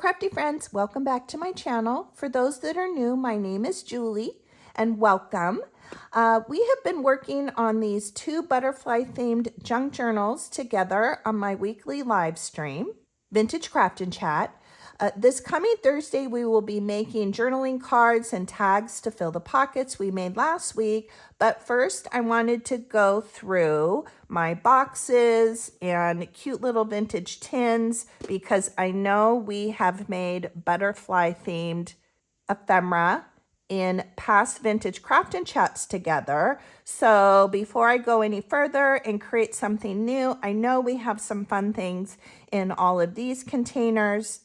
crafty friends, welcome back to my channel. For those that are new, my name is Julie and welcome. We have been working on these 2 butterfly themed junk journals together on my weekly live stream, Vintage Craft and Chat. This coming Thursday, we will be making journaling cards and tags to fill the pockets we made last week. But first, I wanted to go through my boxes and cute little vintage tins because I know we have made butterfly themed ephemera in past Vintage Craft and Chats together. So before I go any further and create something new, I know we have some fun things in all of these containers.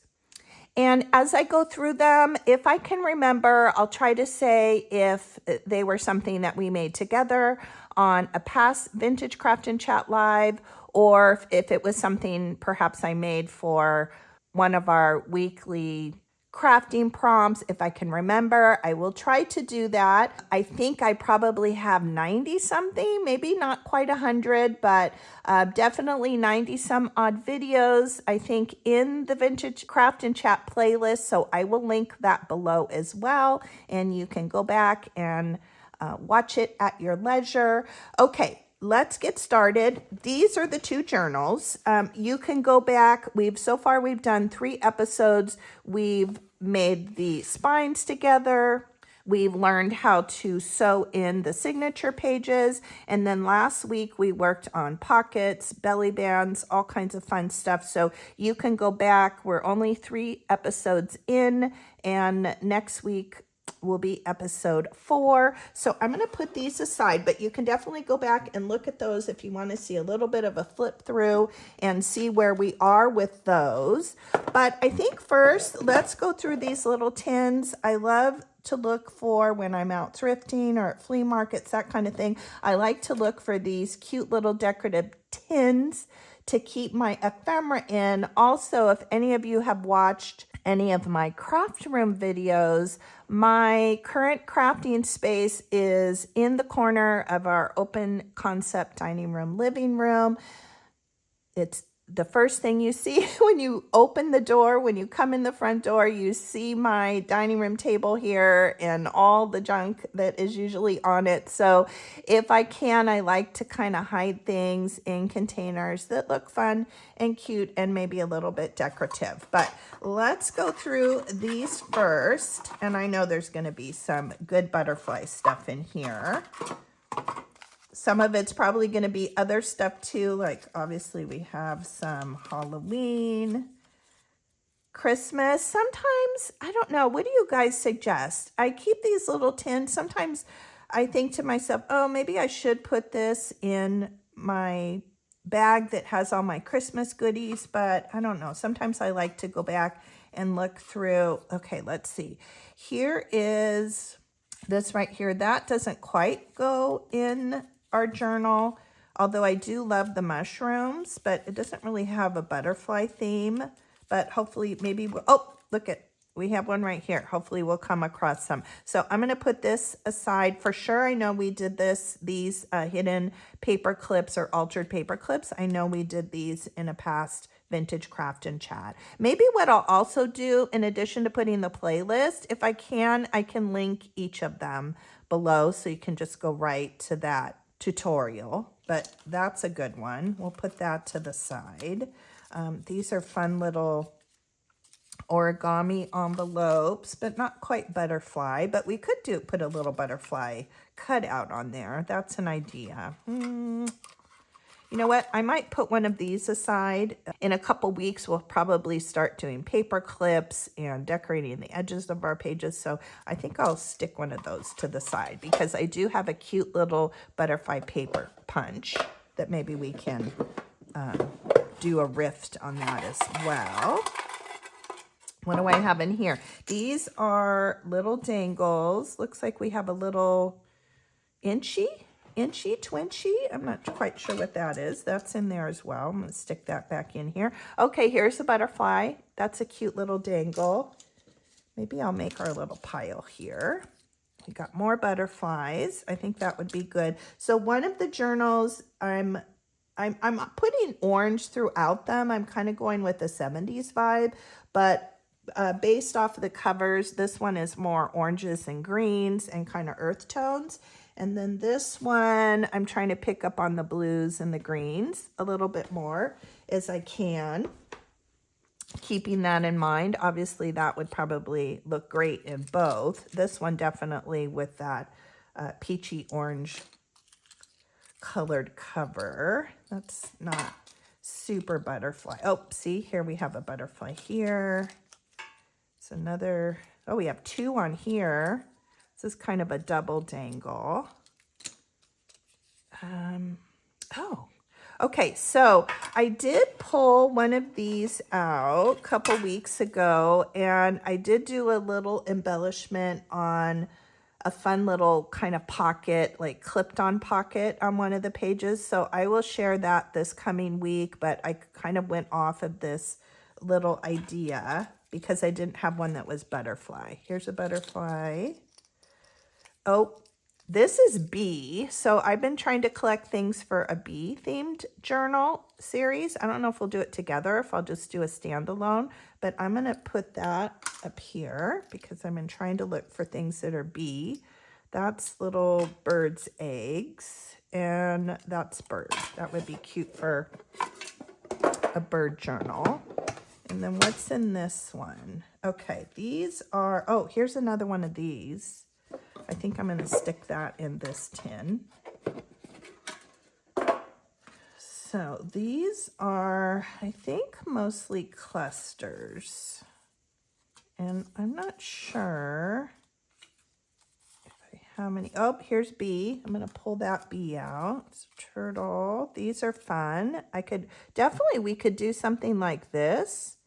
And as I go through them, if I can remember, I'll try to say if they were something that we made together on a past Vintage Craft and Chat Live, or if it was something perhaps I made for one of our weekly crafting prompts. If I can remember, I will try to do that. I think I probably have 90 something, maybe not quite 100, but definitely 90 some odd videos, I think, in the Vintage Craft and Chat playlist. So I will link that below as well, and you can go back and watch it at your leisure. Okay. Let's get started. These are the 2 journals. You can go back. So far we've done 3 episodes. We've made the spines together. We've learned how to sew in the signature pages. And then last week we worked on pockets, belly bands, all kinds of fun stuff. So you can go back. We're only 3 episodes in, and next week will be episode 4. So I'm going to put these aside, but you can definitely go back and look at those if you want to see a little bit of a flip through and see where we are with those. But I think first, let's go through these little tins. I love to look for, when I'm out thrifting or at flea markets, that kind of thing, I like to look for these cute little decorative tins to keep my ephemera in. Also, if any of you have watched any of my craft room videos, my current crafting space is in the corner of our open concept dining room, living room. It's the first thing you see when you open the door. When you come in the front door, you see my dining room table here and all the junk that is usually on it. So if I can, I like to kind of hide things in containers that look fun and cute and maybe a little bit decorative. But let's go through these first. And I know there's going to be some good butterfly stuff in here. Some of it's probably going to be other stuff too, like obviously we have some Halloween, Christmas. Sometimes, I don't know, what do you guys suggest? I keep these little tins. Sometimes I think to myself, oh, maybe I should put this in my bag that has all my Christmas goodies, but I don't know. Sometimes I like to go back and look through. Okay, let's see. Here is this right here. That doesn't quite go in our journal, although I do love the mushrooms, but it doesn't really have a butterfly theme. But hopefully maybe oh, look at, we have one right here. Hopefully we'll come across some. So I'm going to put this aside. For sure, I know we did these hidden paper clips or altered paper clips. I know we did these in a past Vintage Craft and Chat. Maybe what I'll also do, in addition to putting the playlist, if I can link each of them below so you can just go right to that tutorial. But that's a good one. We'll put that to the side. These are fun little origami envelopes, but not quite butterfly, but we could put a little butterfly cutout on there. That's an idea. You know what? I might put one of these aside. In a couple weeks, we'll probably start doing paper clips and decorating the edges of our pages. So I think I'll stick one of those to the side because I do have a cute little butterfly paper punch that maybe we can do a rift on that as well. What do I have in here? These are little dangles. Looks like we have a little inchy, twinchy. I'm not quite sure what that is. That's in there as well. I'm going to stick that back in here. Okay, here's a butterfly. That's a cute little dangle. Maybe I'll make our little pile here. We got more butterflies. I think that would be good. So one of the journals, I'm putting orange throughout them. I'm kind of going with the 70s vibe, but based off of the covers, this one is more oranges and greens and kind of earth tones. And then this one, I'm trying to pick up on the blues and the greens a little bit more as I can. Keeping that in mind, obviously that would probably look great in both. This one definitely with that peachy orange colored cover. That's not super butterfly. Oh, see, here we have a butterfly here. It's another, oh, we have two on here. This is kind of a double dangle. Oh, okay, so I did pull one of these out a couple weeks ago, and I did do a little embellishment on a fun little kind of pocket, like clipped on pocket on one of the pages. So I will share that this coming week, but I kind of went off of this little idea because I didn't have one that was butterfly. Here's a butterfly. Oh, this is bee. So I've been trying to collect things for a bee themed journal series. I don't know if we'll do it together, if I'll just do a standalone, but I'm going to put that up here because I'm trying to look for things that are bee. That's little bird's eggs, and that's bird. That would be cute for a bird journal. And then what's in this one? Okay, these are, oh, here's another one of these. I think I'm going to stick that in this tin. So these are, I think, mostly clusters. And I'm not sure how many. Oh, here's bee. I'm going to pull that bee out. It's a turtle. These are fun. I could, definitely we could do something like this.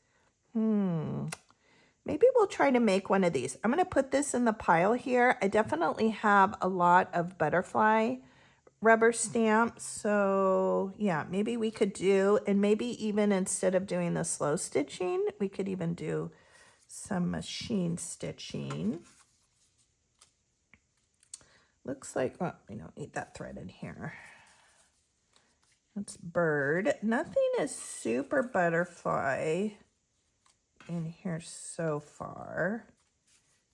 Maybe we'll try to make one of these. I'm going to put this in the pile here. I definitely have a lot of butterfly rubber stamps. So yeah, maybe we could do, and maybe even instead of doing the slow stitching, we could even do some machine stitching. Looks like, oh, we don't need that thread in here. That's bird. Nothing is super butterfly in here so far.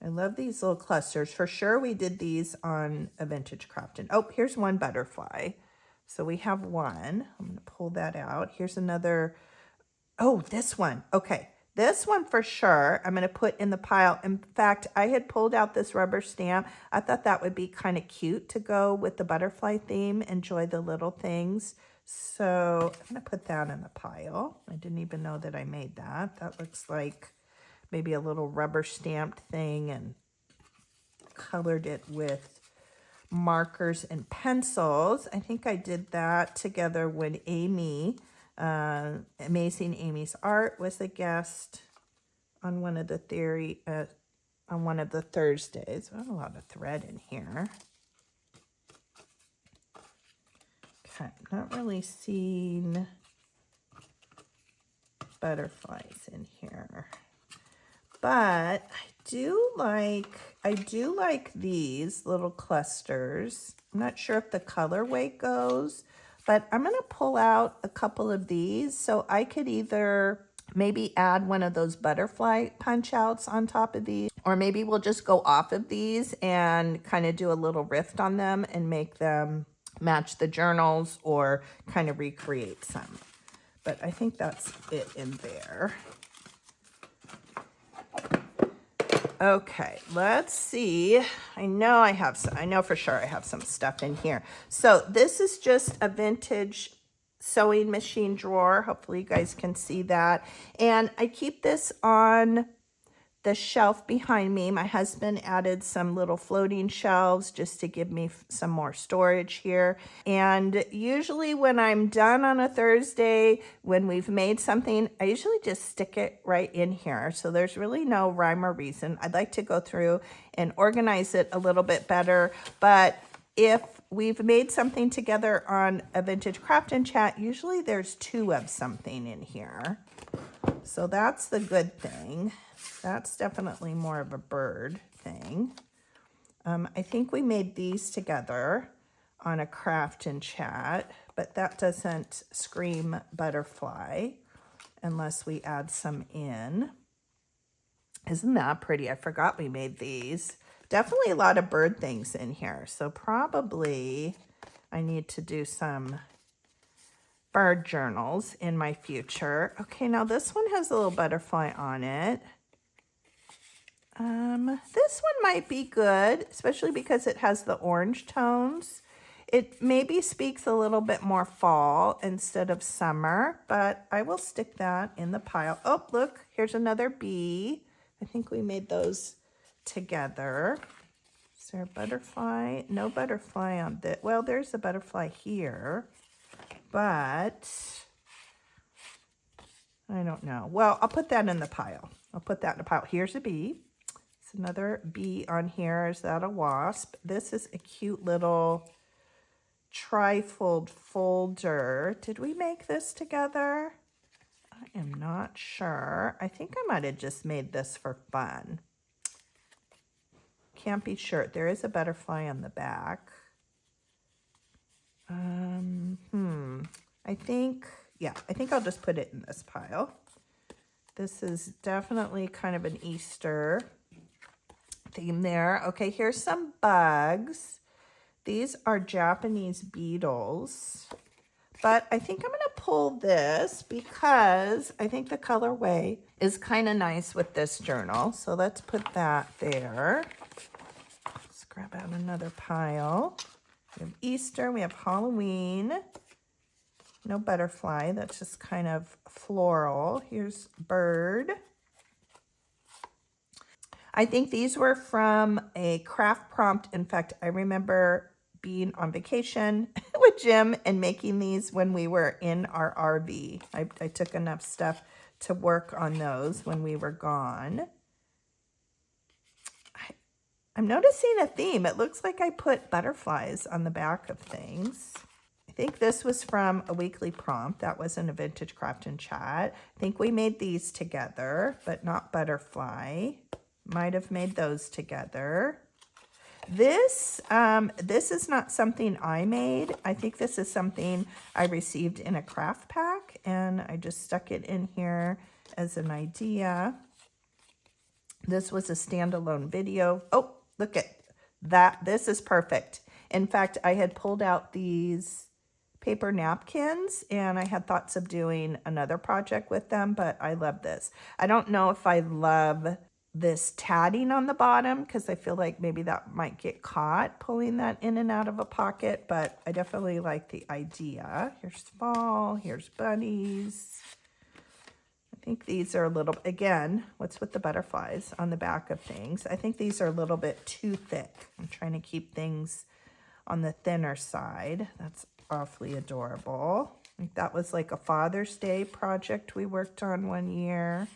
I love these little clusters. For sure we did these on a vintage crafting. Oh, here's one butterfly. So we have one. I'm going to pull that out. Here's another. Oh, this one. Okay. This one for sure I'm going to put in the pile. In fact, I had pulled out this rubber stamp. I thought that would be kind of cute to go with the butterfly theme. Enjoy the little things. So I'm going to put that in the pile. I didn't even know that I made that. That looks like maybe a little rubber stamped thing, and colored it with markers and pencils. I think I did that together with Amy. Amazing Amy's Art was a guest on one of the on one of the Thursdays. I have a lot of thread in here. Okay, not really seeing butterflies in here, but I do like these little clusters. I'm not sure if the colorway goes, but I'm going to pull out a couple of these so I could either maybe add one of those butterfly punch outs on top of these, or maybe we'll just go off of these and kind of do a little rift on them and make them match the journals or kind of recreate some. But I think that's it in there. Okay, let's see. I know for sure I have some stuff in here. So this is just a vintage sewing machine drawer. Hopefully you guys can see that. And I keep this on the shelf behind me. My husband added some little floating shelves just to give me some more storage here. And usually when I'm done on a Thursday, when we've made something, I usually just stick it right in here. So there's really no rhyme or reason. I'd like to go through and organize it a little bit better. But if we've made something together on a vintage craft and chat, usually there's two of something in here. So that's the good thing. That's definitely more of a bird thing. I think we made these together on a craft and chat, but that doesn't scream butterfly unless we add some in. Isn't that pretty? I forgot we made these. Definitely a lot of bird things in here. So probably I need to do some bird journals in my future. Okay, now this one has a little butterfly on it. This one might be good, especially because it has the orange tones. It maybe speaks a little bit more fall instead of summer, but I will stick that in the pile. Oh, look, here's another bee. I think we made those together. Is there a butterfly? No butterfly on this. Well, there's a butterfly here, but I don't know. Well, I'll put that in the pile. I'll put that in the pile. Here's a bee. It's another bee on here. Is that a wasp? This is a cute little trifold folder. Did we make this together? I am not sure. I think I might have just made this for fun. Can't be sure. There is a butterfly on the back. I think I'll just put it in this pile. This is definitely kind of an Easter theme there. Okay, here's some bugs. These are Japanese beetles. But I think I'm going to pull this because I think the colorway is kind of nice with this journal. So let's put that there. Let's grab out another pile. We have Easter, we have Halloween. No butterfly, that's just kind of floral. Here's bird. I think these were from a craft prompt. In fact, I remember being on vacation with Jim and making these when we were in our RV. I took enough stuff to work on those when we were gone. I'm noticing a theme. It looks like I put butterflies on the back of things. I think this was from a weekly prompt. That wasn't a vintage craft and chat. I think we made these together, but not butterfly. Might have made those together. This is not something I made. I think this is something I received in a craft pack, and I just stuck it in here as an idea. This was a standalone video. Oh, look at that. This is perfect. In fact, I had pulled out these paper napkins, and I had thoughts of doing another project with them, but I love this. I don't know if I love this tatting on the bottom because I feel like maybe that might get caught pulling that in and out of a pocket, but I definitely like the idea. Here's fall, here's bunnies. I think these are a little, again, what's with the butterflies on the back of things? I think these are a little bit too thick. I'm trying to keep things on the thinner side. That's awfully adorable. I think that was like a Father's Day project we worked on one year.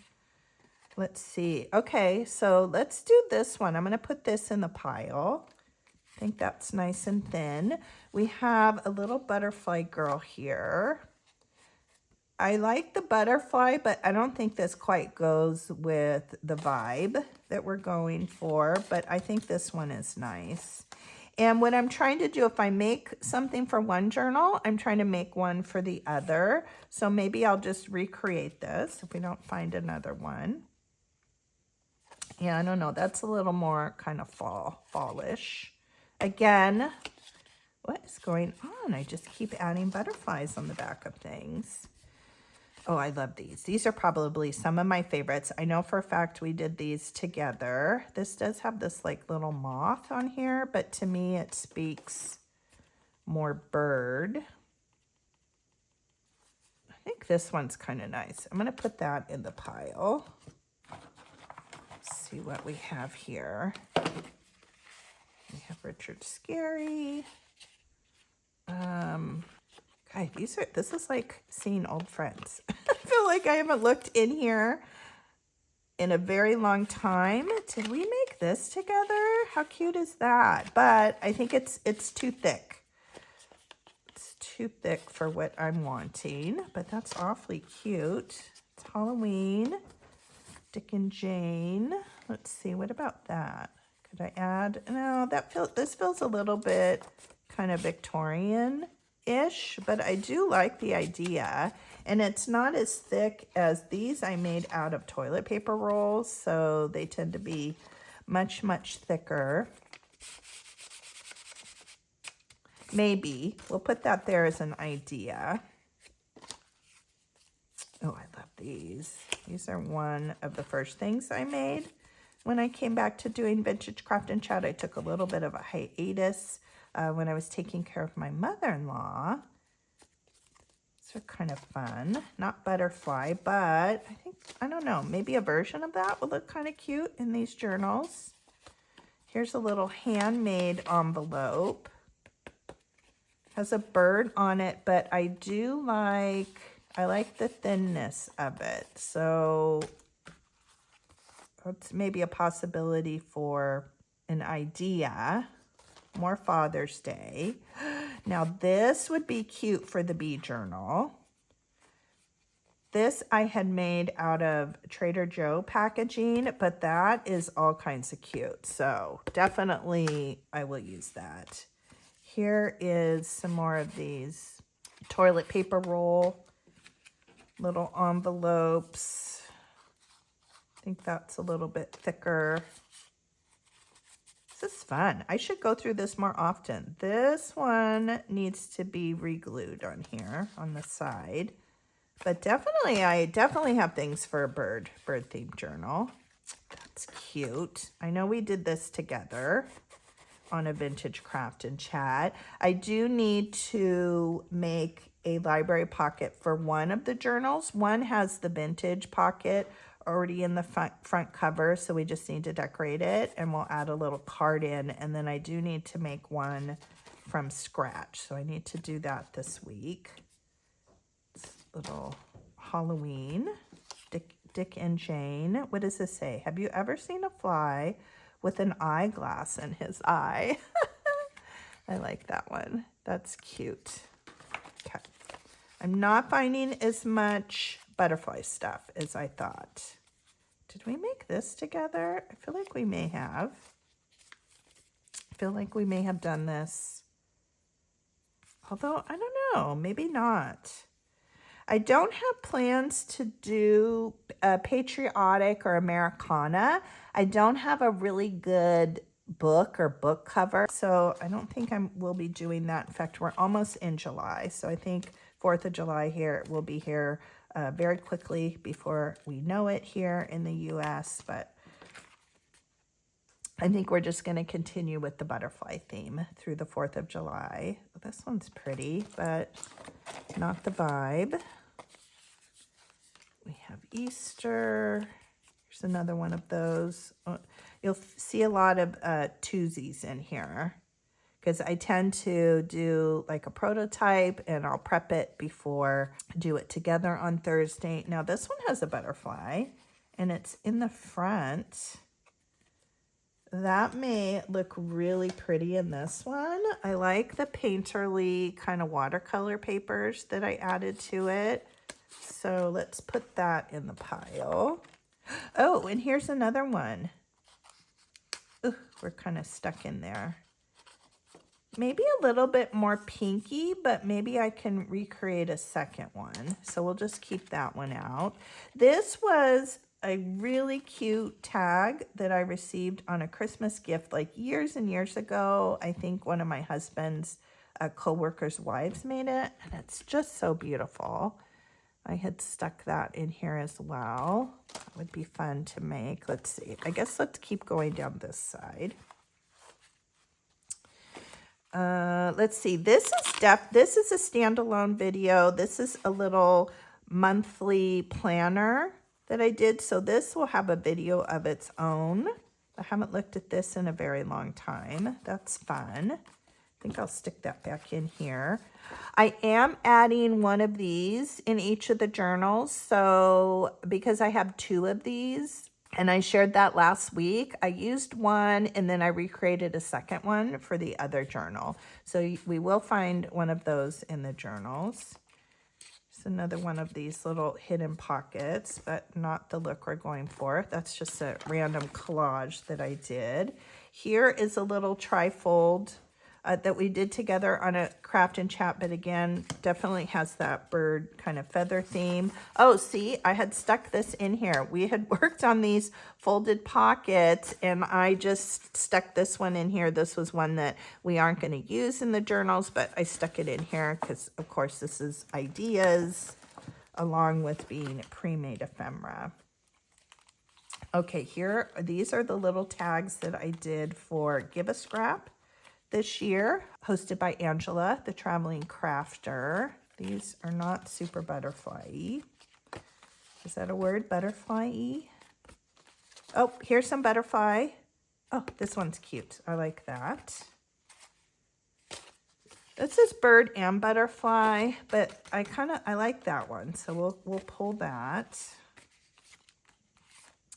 Let's see. Okay, so let's do this one. I'm going to put this in the pile. I think that's nice and thin. We have a little butterfly girl here. I like the butterfly, but I don't think this quite goes with the vibe that we're going for, but I think this one is nice. And what I'm trying to do, if I make something for one journal, I'm trying to make one for the other. So maybe I'll just recreate this if we don't find another one. Yeah, I don't know. That's a little more kind of fallish. Again, what is going on? I just keep adding butterflies on the back of things. Oh, I love these. These are probably some of my favorites. I know for a fact we did these together. This does have this like little moth on here, but to me it speaks more bird. I think this one's kind of nice. I'm going to put that in the pile. Let's see what we have here. We have Richard Scarry. God, this is like seeing old friends. I feel like I haven't looked in here in a very long time. Did we make this together? How cute is that? But I think it's too thick. It's too thick for what I'm wanting, but that's awfully cute. It's Halloween. Dick and Jane. Let's see, what about that? Could I add? No, this feels a little bit kind of Victorian-ish. ish, but I do like the idea. And it's not as thick as these I made out of toilet paper rolls, so they tend to be much, much thicker. Maybe. We'll put that there as an idea. Oh, I love these. These are one of the first things I made. When I came back to doing Vintage Craft and Chat, I took a little bit of a hiatus when I was taking care of my mother-in-law. These are kind of fun. Not butterfly, but I don't know, maybe a version of that would look kind of cute in these journals. Here's a little handmade envelope. Has a bird on it, but I like the thinness of it. So it's maybe a possibility for an idea. More Father's Day. Now this would be cute for the bee journal. This I had made out of Trader Joe packaging, but that is all kinds of cute. So definitely I will use that. Here is some more of these toilet paper roll, little envelopes. I think that's a little bit thicker. This is fun. I should go through this more often. This one needs to be re-glued on here on the side. But I definitely have things for a bird themed journal. That's cute. I know we did this together on a Vintage Craft and Chat. I do need to make a library pocket for one of the journals. One has the vintage pocket already in the front cover, so we just need to decorate it, and we'll add a little card in. And then I do need to make one from scratch, so I need to do that this week. It's little Halloween. Dick and Jane. What does this say? Have you ever seen a fly with an eyeglass in his eye? I like that one. That's cute. Okay. I'm not finding as much butterfly stuff as I thought. Did we make this together? I feel like we may have. I feel like we may have done this. Although, I don't know, maybe not. I don't have plans to do patriotic or Americana. I don't have a really good book or book cover, so I don't think we'll be doing that. In fact, we're almost in July, so I think 4th of July here will be here very quickly before we know it here in the U.S., but I think we're just going to continue with the butterfly theme through the 4th of July. This one's pretty, but not the vibe. We have Easter. Here's another one of those. You'll see a lot of twosies in here because I tend to do like a prototype and I'll prep it before I do it together on Thursday. Now this one has a butterfly and it's in the front. That may look really pretty in this one. I like the painterly kind of watercolor papers that I added to it. So let's put that in the pile. Oh, and here's another one. Ooh, we're kind of stuck in there. Maybe a little bit more pinky, but maybe I can recreate a second one. So we'll just keep that one out. This was a really cute tag that I received on a Christmas gift like years and years ago. I think one of my husband's co-workers' wives made it, and it's just so beautiful. I had stuck that in here as well. That would be fun to make. Let's see. I guess let's keep going down this side. Let's see. This is a standalone video. This is a little monthly planner that I did. So this will have a video of its own. I haven't looked at this in a very long time. That's fun. I think I'll stick that back in here. I am adding one of these in each of the journals. So because I have two of these, and I shared that last week, I used one and then I recreated a second one for the other journal. So we will find one of those in the journals. It's another one of these little hidden pockets, but not the look we're going for. That's just a random collage that I did. Here is a little trifold that we did together on a craft and chat, but again, definitely has that bird kind of feather theme. Oh, see, I had stuck this in here. We had worked on these folded pockets, and I just stuck this one in here. This was one that we aren't going to use in the journals, but I stuck it in here because, of course, this is ideas along with being pre-made ephemera. Okay, these are the little tags that I did for Give a Scrap this year, hosted by Angela, the traveling crafter. These are not super butterfly-y. Is that a word, butterfly-y? Oh, here's some butterfly. Oh, this one's cute. I like that. This is bird and butterfly, but I like that one, so we'll pull that.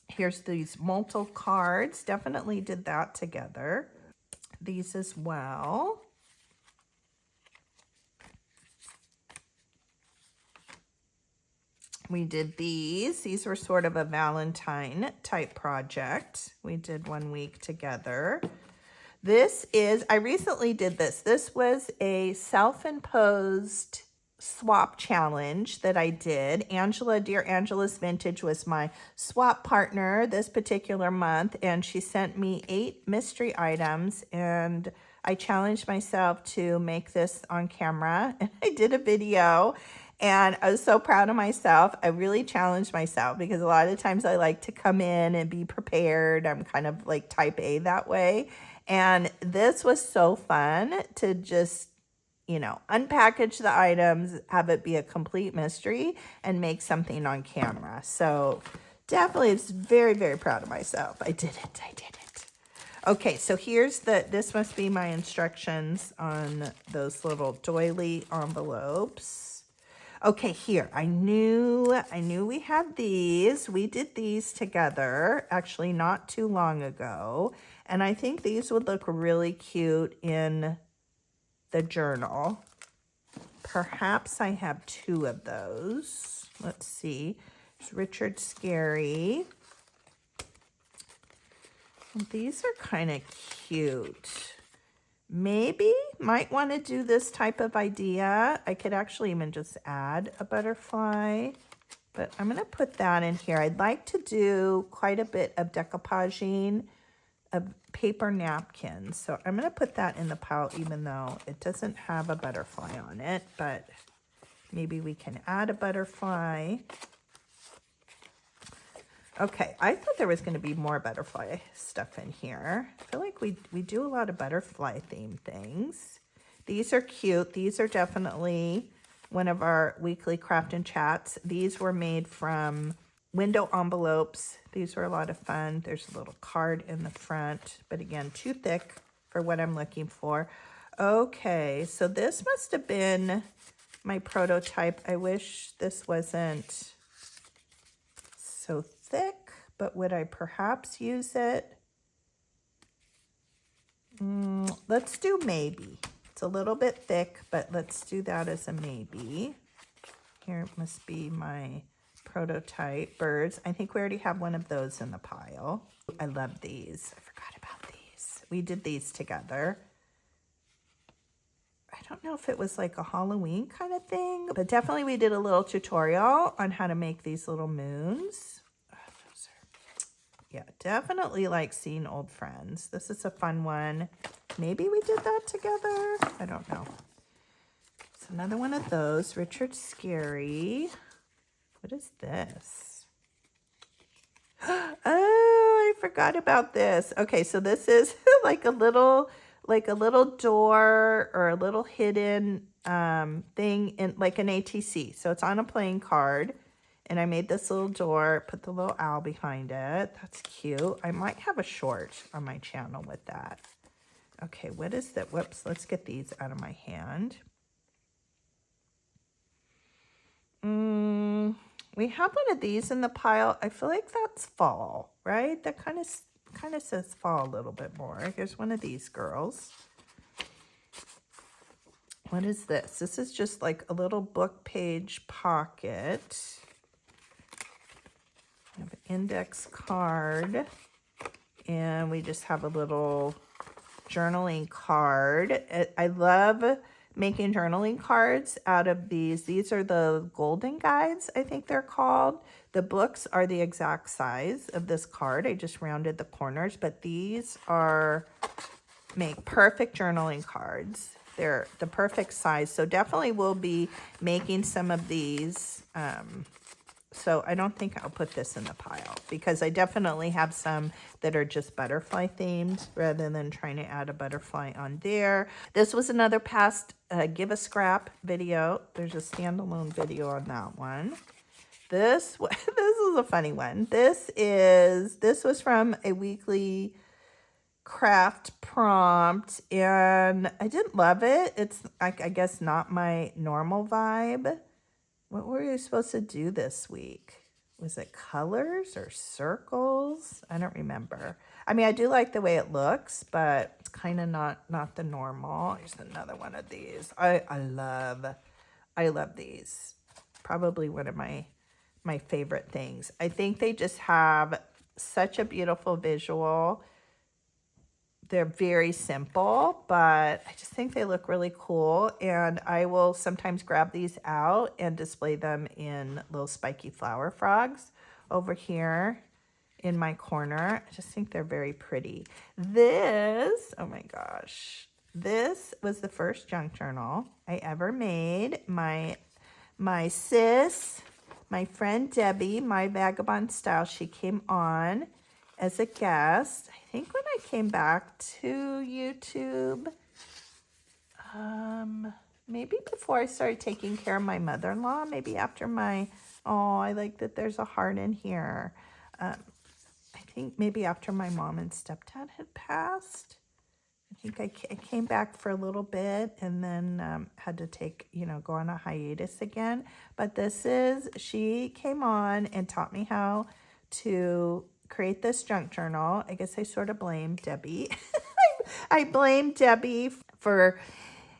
Here's these multiple cards. Definitely did that together. These as well. We did these. These were sort of a Valentine type project. We did 1 week together. This is, I recently did this. This was a self-imposed swap challenge that I did. Angela, Dear Angela's Vintage, was my swap partner this particular month, and she sent me 8 mystery items, and I challenged myself to make this on camera, and I did a video, and I was so proud of myself. I really challenged myself because a lot of times I like to come in and be prepared. I'm kind of like type A that way, and this was so fun to just, you know, unpackage the items, have it be a complete mystery, and make something on camera. So definitely, it's very, very proud of myself. I did it. Okay, so here's this must be my instructions on those little doily envelopes. Okay, here, I knew we had these. We did these together, actually not too long ago. And I think these would look really cute in the journal. Perhaps I have 2 of those. Let's see. There's Richard Scary. These are kind of cute. Maybe might want to do this type of idea. I could actually even just add a butterfly, but I'm going to put that in here. I'd like to do quite a bit of decoupaging of paper napkins. So I'm going to put that in the pile even though it doesn't have a butterfly on it, but maybe we can add a butterfly. Okay, I thought there was going to be more butterfly stuff in here. I feel like we do a lot of butterfly themed things. These are cute. These are definitely one of our weekly craft and chats. These were made from window envelopes. These were a lot of fun. There's a little card in the front, but again, too thick for what I'm looking for. Okay, so this must have been my prototype. I wish this wasn't so thick, but would I perhaps use it? Let's do maybe. It's a little bit thick, but let's do that as a maybe. Here must be my prototype birds. I think we already have one of those in the pile. I love these. I forgot about these. We did these together. I don't know if it was like a Halloween kind of thing, but definitely we did a little tutorial on how to make these little moons. Yeah, definitely like seeing old friends. This is a fun one. Maybe we did that together. I don't know. It's another one of those. Richard Scary. What is this? Oh, I forgot about this. Okay, so this is like a little door or a little hidden thing in like an ATC. So it's on a playing card. And I made this little door, put the little owl behind it. That's cute. I might have a short on my channel with that. Okay, what is that? Whoops, let's get these out of my hand. We have one of these in the pile. I feel like that's fall, right? That kind of says fall a little bit more. Here's one of these girls. What is this? This is just like a little book page pocket. We have an index card, and we just have a little journaling card. I love making journaling cards out of these. These are the golden guides, I think they're called. The books are the exact size of this card. I just rounded the corners, but these make perfect journaling cards. They're the perfect size. So definitely we'll be making some of these. So I don't think I'll put this in the pile because I definitely have some that are just butterfly themed rather than trying to add a butterfly on there. This was another past Give a Scrap video. There's a standalone video on that one. This is a funny one. This was from a weekly craft prompt and I didn't love it. It's I guess not my normal vibe. What were you supposed to do this week? Was it colors or circles? I don't remember. I mean, I do like the way it looks, but it's kind of not the normal. Here's another one of these. I love these. Probably one of my favorite things. I think they just have such a beautiful visual. They're very simple, but I just think they look really cool. And I will sometimes grab these out and display them in little spiky flower frogs over here in my corner. I just think they're very pretty. This, oh my gosh, this was the first junk journal I ever made. My sis, my friend Debbie, My Vagabond Style, she came on as a guest. I think when I came back to YouTube, maybe before I started taking care of my mother-in-law, maybe after I like that there's a heart in here. I think maybe after my mom and stepdad had passed. I think I came back for a little bit and then had to go on a hiatus again. But she came on and taught me how to create this junk journal. I guess I sort of blame Debbie. I blame Debbie for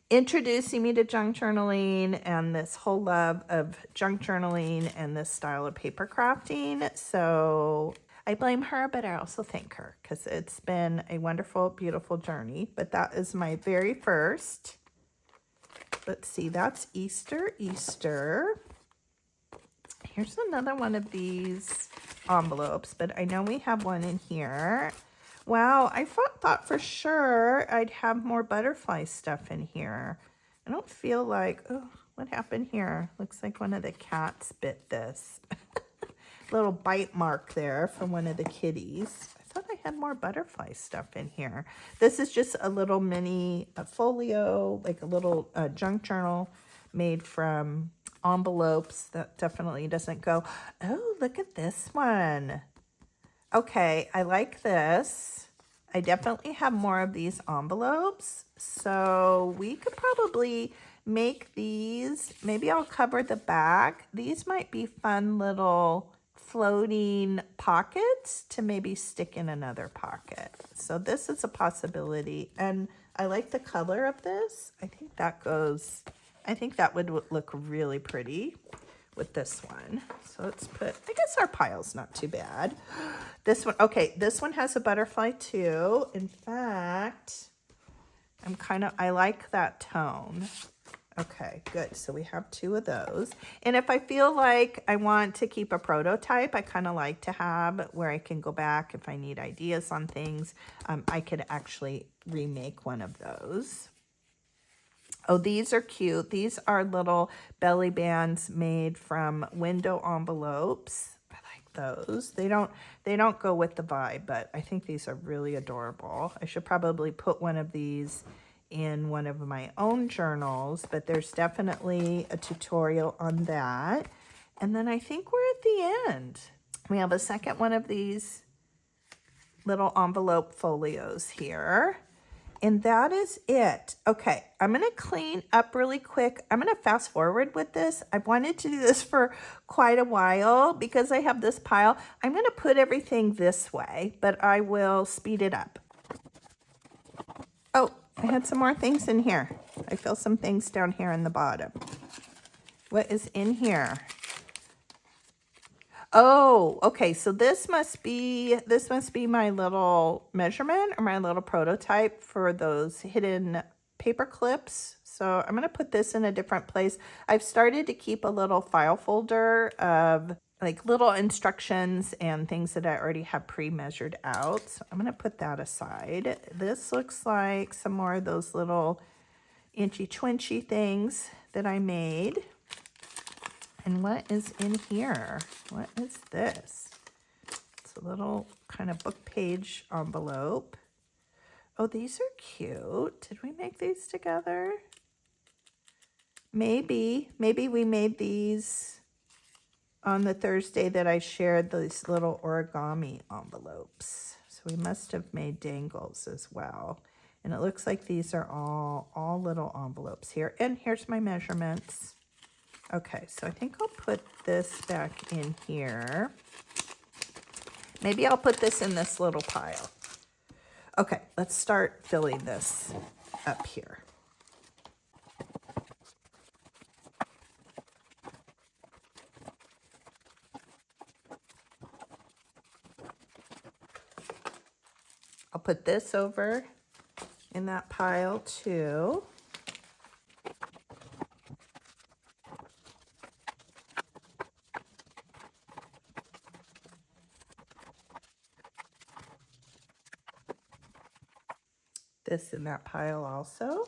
introducing me to junk journaling and this whole love of junk journaling and this style of paper crafting. So I blame her, but I also thank her because it's been a wonderful, beautiful journey. But that is my very first. Let's see, that's Easter. Here's another one of these envelopes, but I know we have one in here. Wow, I thought for sure I'd have more butterfly stuff in here. I don't feel like, oh, what happened here? Looks like one of the cats bit this. Little bite mark there from one of the kitties. I thought I had more butterfly stuff in here. This is just a little mini folio, like a little junk journal made from envelopes. That definitely doesn't go. Oh, look at this one. Okay, I like this. I definitely have more of these envelopes. So we could probably make these. Maybe I'll cover the back. These might be fun little floating pockets to maybe stick in another pocket. So this is a possibility. And I like the color of this. I think that would look really pretty with this one. So let's I guess our pile's not too bad. This one, okay, this one has a butterfly too. In fact, I like that tone. Okay, good. So we have two of those. And if I feel like I want to keep a prototype, I kind of like to have where I can go back if I need ideas on things. I could actually remake one of those. Oh, these are cute. These are little belly bands made from window envelopes. I like those. They don't go with the vibe, but I think these are really adorable. I should probably put one of these in one of my own journals, but there's definitely a tutorial on that. And then I think we're at the end. We have a second one of these little envelope folios here. And that is it. Okay, I'm going to clean up really quick. I'm going to fast forward with this. I've wanted to do this for quite a while because I have this pile. I'm going to put everything this way, but I will speed it up. Oh, I had some more things in here. I feel some things down here in the bottom. What is in here? Oh, okay. So this must be my little measurement or my little prototype for those hidden paper clips. So I'm going to put this in a different place. I've started to keep a little file folder of like little instructions and things that I already have pre-measured out. So I'm going to put that aside. This looks like some more of those little inchy twinchy things that I made. And what is in here? What is this? It's a little kind of book page envelope. Oh, these are cute. Did we make these together? Maybe we made these on the Thursday that I shared these little origami envelopes. So we must have made dangles as well. And it looks like these are all little envelopes here. And here's my measurements. Okay, so I think I'll put this back in here. Maybe I'll put this in this little pile. Okay, let's start filling this up here. I'll put this over in that pile too. This in that pile also.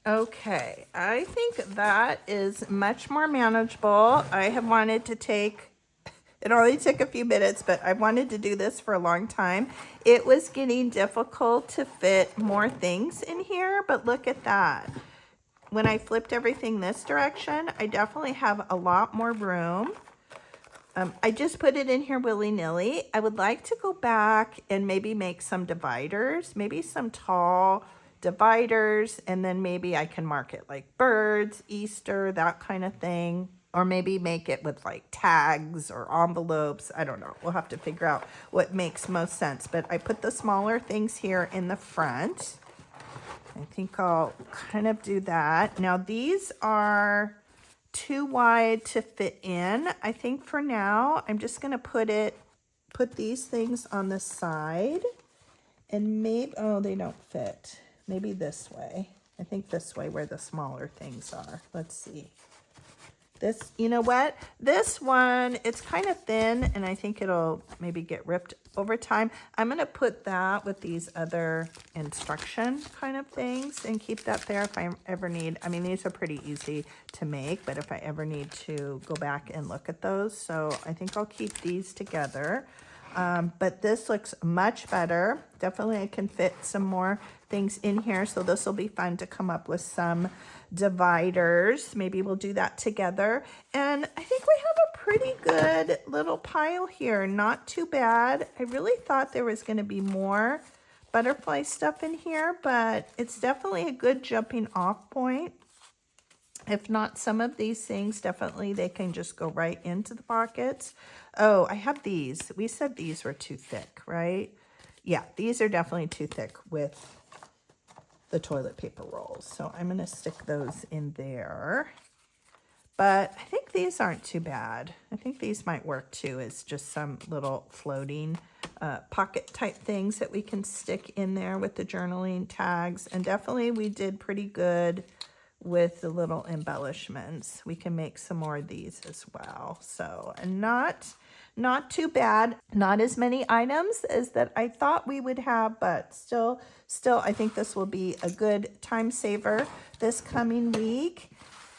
Okay, I think that is much more manageable. I have wanted to take, it only took a few minutes, but I wanted to do this for a long time. It was getting difficult to fit more things in here, but look at that. When I flipped everything this direction, I definitely have a lot more room. I just put it in here willy-nilly. I would like to go back and maybe make some dividers, maybe some tall dividers, and then maybe I can mark it like birds, Easter, that kind of thing. Or maybe make it with like tags or envelopes. I don't know. We'll have to figure out what makes most sense. But I put the smaller things here in the front. I think I'll kind of do that. Now these are too wide to fit in. I think for now, I'm just going to put these things on the side and maybe, oh, they don't fit. Maybe this way. I think this way where the smaller things are. Let's see. This, you know what? This one, it's kind of thin and I think it'll maybe get ripped over time. I'm going to put that with these other instruction kind of things and keep that there if I ever need. I mean, these are pretty easy to make, but if I ever need to go back and look at those. So I think I'll keep these together. But this looks much better. Definitely I can fit some more things in here. So this will be fun to come up with some dividers. Maybe we'll do that together. And I think we have a pretty good little pile here. Not too bad. I really thought there was going to be more butterfly stuff in here, but it's definitely a good jumping off point. If not some of these things, definitely they can just go right into the pockets. Oh, I have these. We said these were too thick, right? Yeah, these are definitely too thick with the toilet paper rolls. So I'm going to stick those in there. But I think these aren't too bad. I think these might work too as just some little floating pocket type things that we can stick in there with the journaling tags. And definitely we did pretty good with the little embellishments. We can make some more of these as well. So, and not too bad. Not as many items as that I thought we would have, but still, I think this will be a good time saver this coming week.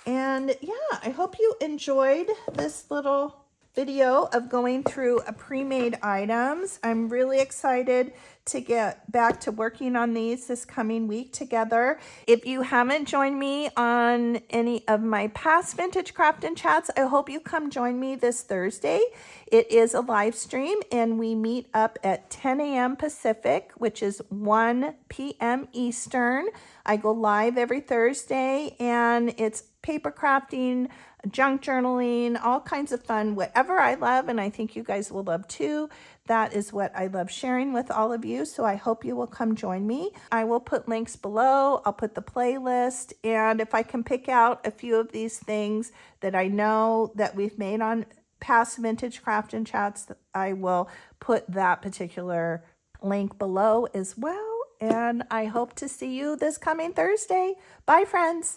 And yeah, I hope you enjoyed this little video of going through a pre-made items. I'm really excited to get back to working on these this coming week together. If you haven't joined me on any of my past Vintage Craft and Chats, I hope you come join me this Thursday. It is a live stream and we meet up at 10 a.m. Pacific, which is 1 p.m. Eastern. I go live every Thursday and it's paper crafting, junk journaling, all kinds of fun, whatever I love, and I think you guys will love too. That is what I love sharing with all of you, so I hope you will come join me. I will put links below. I'll put the playlist, and if I can pick out a few of these things that I know that we've made on past vintage craft and chats, I will put that particular link below as well. And I hope to see you this coming Thursday. Bye, friends.